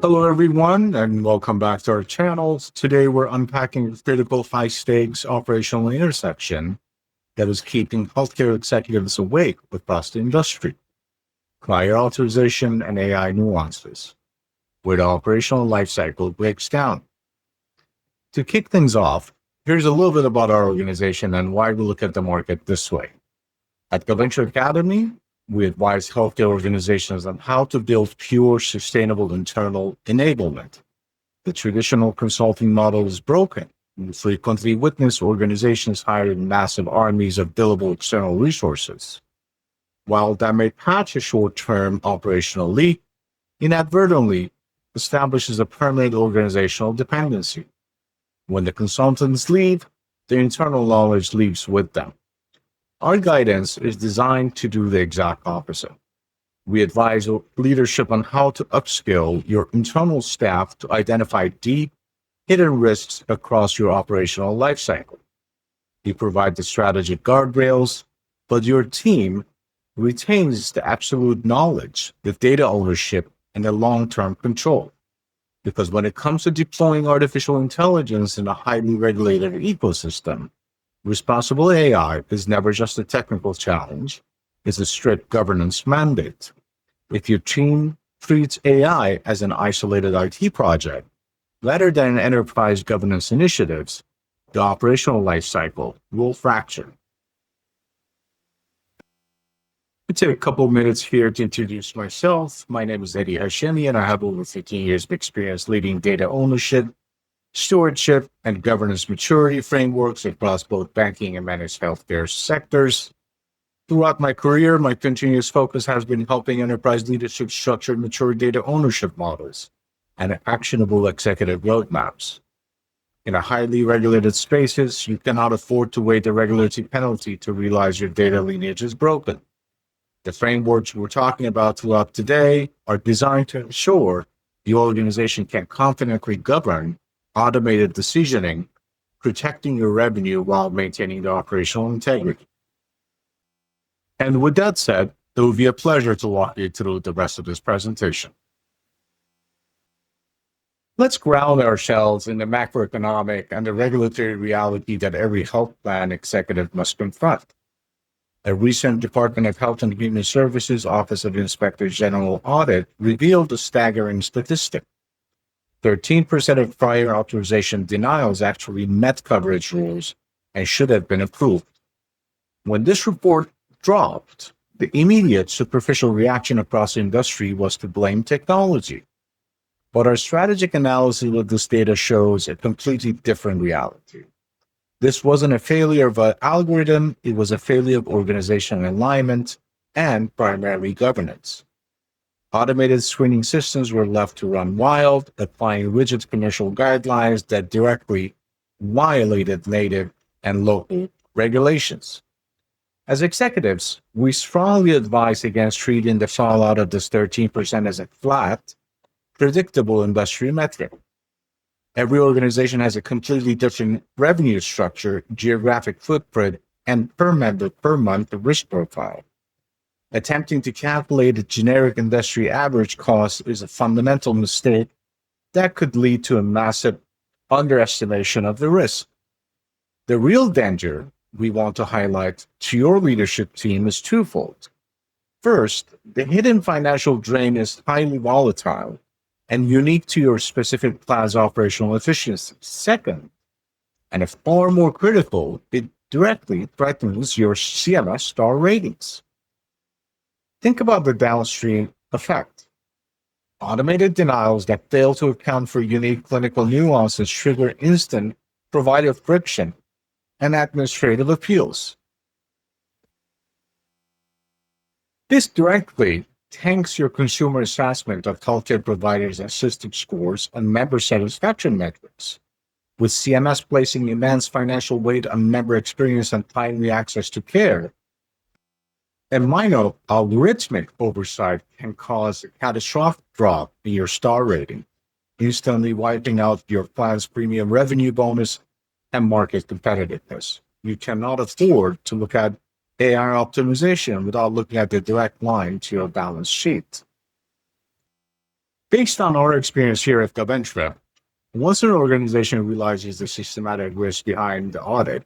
Hello, everyone, and welcome back to our channel. Today, we're unpacking a critical high-stakes operational intersection that is keeping healthcare executives awake across the industry: prior authorization and AI nuances, where the operational lifecycle breaks down. To kick things off, here's a little bit about our organization and why we look at the market this way. At Goventra Academy, we advise healthcare organizations on how to build pure, sustainable internal enablement. The traditional consulting model is broken. We frequently witness organizations hiring massive armies of billable external resources. While that may patch a short-term operational leak, inadvertently establishes a permanent organizational dependency. When the consultants leave, the internal knowledge leaves with them. Our guidance is designed to do the exact opposite. We advise leadership on how to upskill your internal staff to identify deep, hidden risks across your operational lifecycle. We provide the strategic guardrails, but your team retains the absolute knowledge, the data ownership, and the long-term control. Because when it comes to deploying artificial intelligence in a highly regulated ecosystem, responsible AI is never just a technical challenge, it's a strict governance mandate. If your team treats AI as an isolated IT project, rather than enterprise governance initiatives, the operational lifecycle will fracture. I'll take a couple of minutes here to introduce myself. My name is Eddie Hashemi, and I have over 15 years of experience leading data ownership, stewardship, and governance maturity frameworks across both banking and managed healthcare sectors. Throughout my career, my continuous focus has been helping enterprise leadership structure mature data ownership models and actionable executive roadmaps. In a highly regulated spaces, you cannot afford to wait the regulatory penalty to realize your data lineage is broken. The frameworks we're talking about throughout today are designed to ensure the organization can confidently govern automated decisioning, protecting your revenue while maintaining the operational integrity. And with that said, it will be a pleasure to walk you through the rest of this presentation. Let's ground ourselves in the macroeconomic and the regulatory reality that every health plan executive must confront. A recent Department of Health and Human Services Office of Inspector General audit revealed a staggering statistic. 13% of prior authorization denials actually met coverage rules and should have been approved. When this report dropped, the immediate superficial reaction across the industry was to blame technology. But our strategic analysis of this data shows a completely different reality. This wasn't a failure of an algorithm, it was a failure of organizational alignment and primarily governance. Automated screening systems were left to run wild, applying rigid commercial guidelines that directly violated native and local regulations. As executives, we strongly advise against treating the fallout of this 13% as a flat, predictable industry metric. Every organization has a completely different revenue structure, geographic footprint, and per member per month risk profile. Attempting to calculate a generic industry average cost is a fundamental mistake that could lead to a massive underestimation of the risk. The real danger we want to highlight to your leadership team is twofold. First, the hidden financial drain is highly volatile and unique to your specific plan's operational efficiency. Second, and far more critical, it directly threatens your CMS star ratings. Think about the downstream effect. Automated denials that fail to account for unique clinical nuances trigger instant provider friction and administrative appeals. This directly tanks your consumer assessment of healthcare providers and system scores and member satisfaction metrics, with CMS placing immense financial weight on member experience and timely access to care. A minor algorithmic oversight can cause a catastrophic drop in your star rating, instantly wiping out your plan's premium revenue bonus and market competitiveness. You cannot afford to look at AI optimization without looking at the direct line to your balance sheet. Based on our experience here at Goventra, once an organization realizes the systematic risk behind the audit,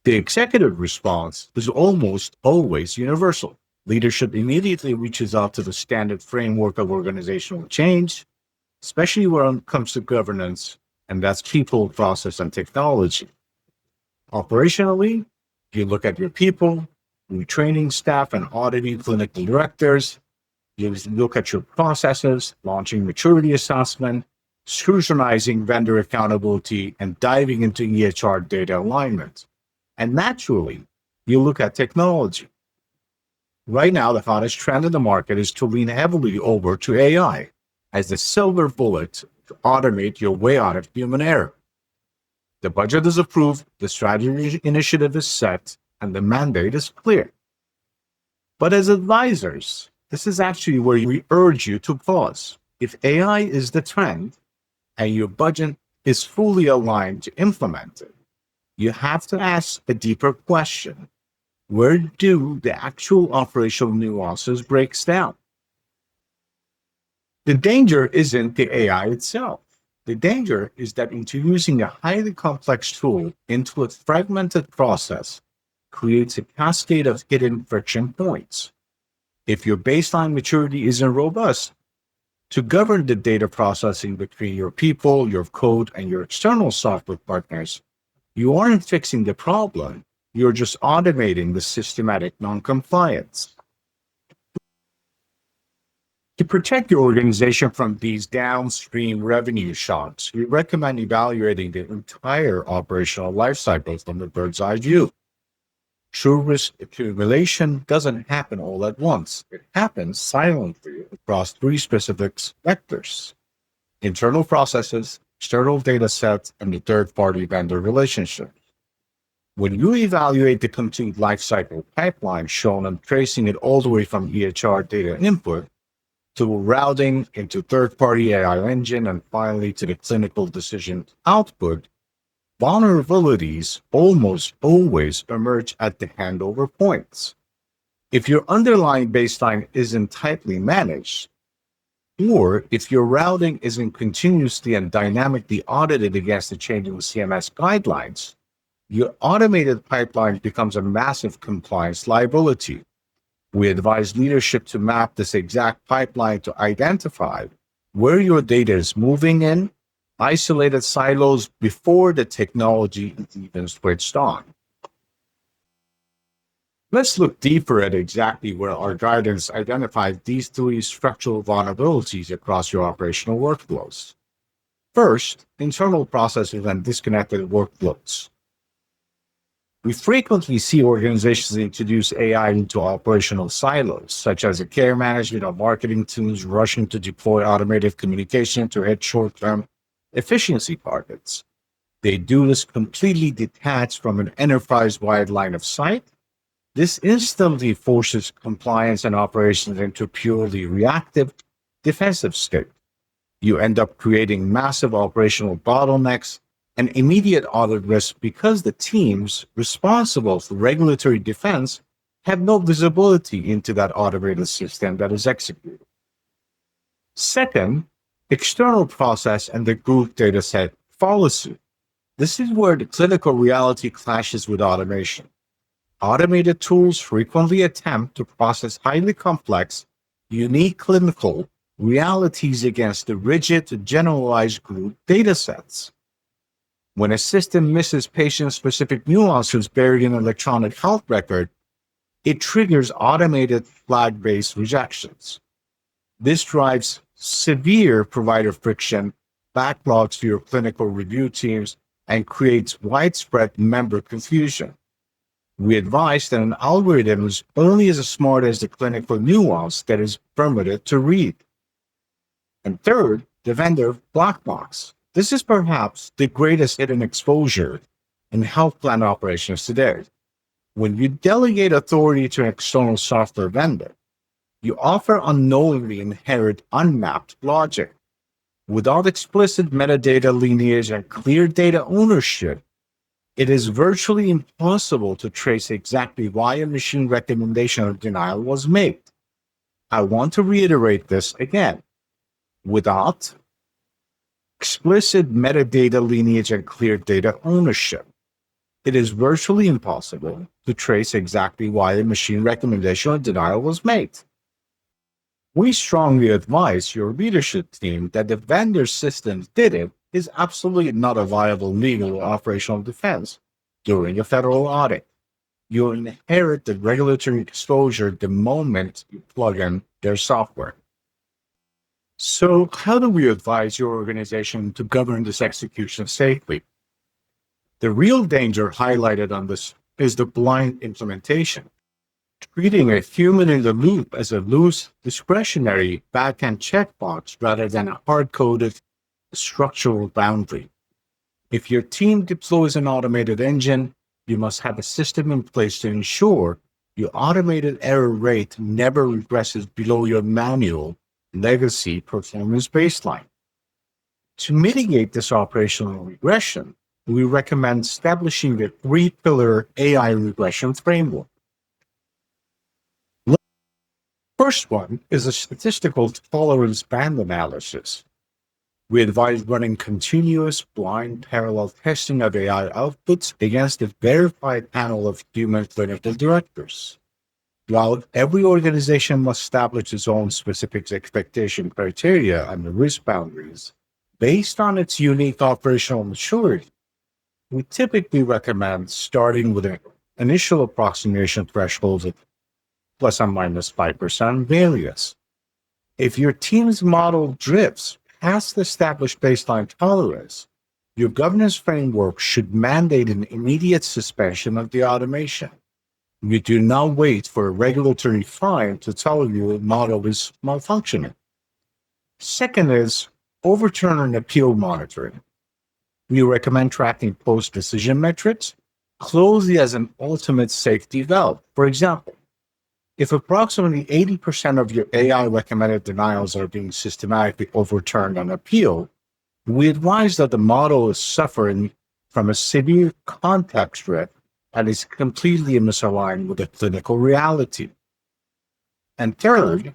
the executive response is almost always universal. Leadership immediately reaches out to the standard framework of organizational change, especially when it comes to governance, and that's people, process, and technology. Operationally, you look at your people, retraining staff and auditing clinical directors. You look at your processes, launching maturity assessment, scrutinizing vendor accountability, and diving into EHR data alignment. And naturally, you look at technology. Right now, the hottest trend in the market is to lean heavily over to AI as the silver bullet to automate your way out of human error. The budget is approved, the strategy initiative is set, and the mandate is clear. But as advisors, this is actually where we urge you to pause. If AI is the trend and your budget is fully aligned to implement it, you have to ask a deeper question. Where do the actual operational nuances break down? The danger isn't the AI itself. The danger is that introducing a highly complex tool into a fragmented process creates a cascade of hidden friction points. If your baseline maturity isn't robust, to govern the data processing between your people, your code, and your external software partners, you aren't fixing the problem. You're just automating the systematic noncompliance. To protect your organization from these downstream revenue shocks, we recommend evaluating the entire operational lifecycle from the bird's eye view. True risk accumulation doesn't happen all at once. It happens silently across three specific vectors: internal processes, external data sets, and the third-party vendor relationship. When you evaluate the complete lifecycle pipeline shown and tracing it all the way from EHR data input to routing into third-party AI engine and finally to the clinical decision output, vulnerabilities almost always emerge at the handover points. If your underlying baseline isn't tightly managed, or if your routing isn't continuously and dynamically audited against the changing CMS guidelines, your automated pipeline becomes a massive compliance liability. We advise leadership to map this exact pipeline to identify where your data is moving in isolated silos before the technology is even switched on. Let's look deeper at exactly where our guidance identifies these three structural vulnerabilities across your operational workflows. First, internal processes and disconnected workflows. We frequently see organizations introduce AI into operational silos, such as the care management or marketing teams rushing to deploy automated communication to hit short-term efficiency targets. They do this completely detached from an enterprise-wide line of sight. This instantly forces compliance and operations into purely reactive, defensive state. You end up creating massive operational bottlenecks and immediate audit risk because the teams responsible for regulatory defense have no visibility into that automated system that is executed. Second, external process and the group dataset follow suit. This is where the clinical reality clashes with automation. Automated tools frequently attempt to process highly complex, unique clinical realities against the rigid, generalized group datasets. When a system misses patient-specific nuances buried in an electronic health record, it triggers automated flag-based rejections. This drives severe provider friction, backlogs for your clinical review teams, and creates widespread member confusion. We advise that an algorithm is only as smart as the clinical nuance that is permitted to read. And third, the vendor black box. This is perhaps the greatest hidden exposure in health plan operations today. When you delegate authority to an external software vendor, you often unknowingly inherit unmapped logic. Without explicit metadata lineage and clear data ownership, it is virtually impossible to trace exactly why a machine recommendation or denial was made. I want to reiterate this again. Without explicit metadata lineage and clear data ownership, it is virtually impossible to trace exactly why a machine recommendation or denial was made. We strongly advise your leadership team that the vendor system did it is absolutely not a viable legal or operational defense during a federal audit. You inherit the regulatory exposure the moment you plug in their software. So, how do we advise your organization to govern this execution safely? The real danger highlighted on this is the blind implementation, treating a human in the loop as a loose, discretionary backend checkbox rather than a hard-coded structural boundary. If your team deploys an automated engine, you must have a system in place to ensure your automated error rate never regresses below your manual legacy performance baseline. To mitigate this operational regression, we recommend establishing the three-pillar AI regression framework. First one is a statistical tolerance band analysis. We advise running continuous blind parallel testing of AI outputs against a verified panel of human clinical directors. While every organization must establish its own specific expectation criteria and the risk boundaries, based on its unique operational maturity, we typically recommend starting with an initial approximation threshold of plus or minus 5% variance. If your team's model drifts past the established baseline tolerance, your governance framework should mandate an immediate suspension of the automation. You do not wait for a regulatory fine to tell you a model is malfunctioning. Second is overturn and appeal monitoring. We recommend tracking post-decision metrics closely as an ultimate safety valve. For example, if approximately 80% of your AI recommended denials are being systematically overturned on appeal, we advise that the model is suffering from a severe context drift and is completely misaligned with the clinical reality. And third,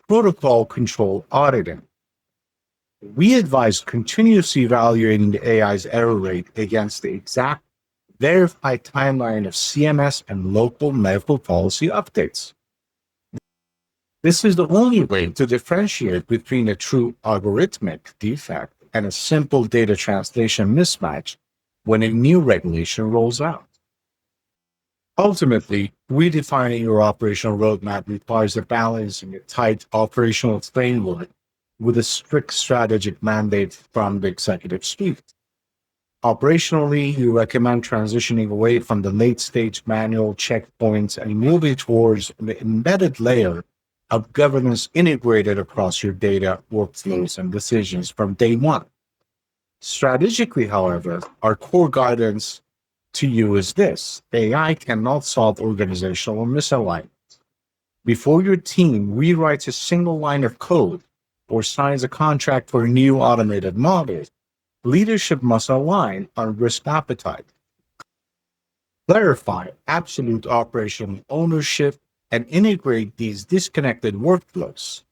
protocol control auditing. We advise continuously evaluating the AI's error rate against the exact verified timeline of CMS and local medical policy updates. This is the only way to differentiate between a true algorithmic defect and a simple data translation mismatch when a new regulation rolls out. Ultimately, redefining your operational roadmap requires a balancing a tight operational framework with a strict strategic mandate from the executive suite. Operationally, you recommend transitioning away from the late-stage manual checkpoints and moving towards the embedded layer of governance integrated across your data, workflows, and decisions from day one. Strategically, however, our core guidance to you is this: AI cannot solve organizational misalignment. Before your team rewrites a single line of code or signs a contract for a new automated model, leadership must align on risk appetite, clarify absolute operational ownership, and integrate these disconnected workflows.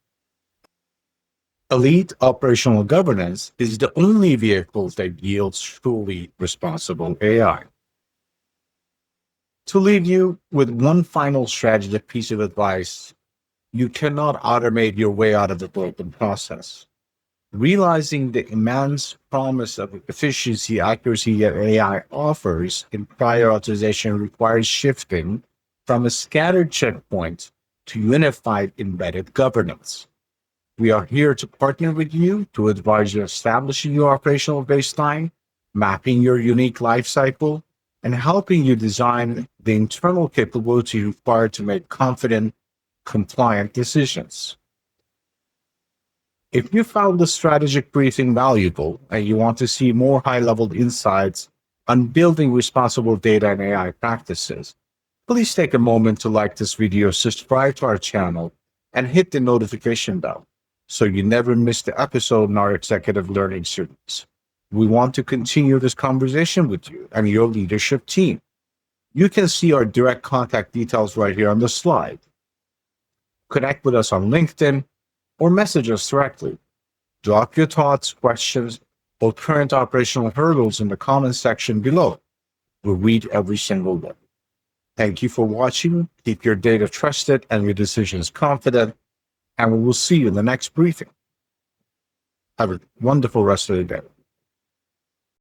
Elite operational governance is the only vehicle that yields truly responsible AI. To leave you with one final strategic piece of advice, you cannot automate your way out of the broken process. Realizing the immense promise of efficiency, accuracy that AI offers in prior authorization requires shifting from a scattered checkpoint to unified embedded governance. We are here to partner with you to advise you establishing your operational baseline, mapping your unique lifecycle, and helping you design the internal capability required to make confident, compliant decisions. If you found the strategic briefing valuable and you want to see more high-level insights on building responsible data and AI practices, please take a moment to like this video, subscribe to our channel, and hit the notification bell so you never miss the episode in our executive learning series. We want to continue this conversation with you and your leadership team. You can see our direct contact details right here on the slide. connect with us on LinkedIn, or message us directly. Drop your thoughts, questions, or current operational hurdles in the comments section below. We'll read every single one. Thank you for watching. Keep your data trusted and your decisions confident, and we will see you in the next briefing. Have a wonderful rest of the day.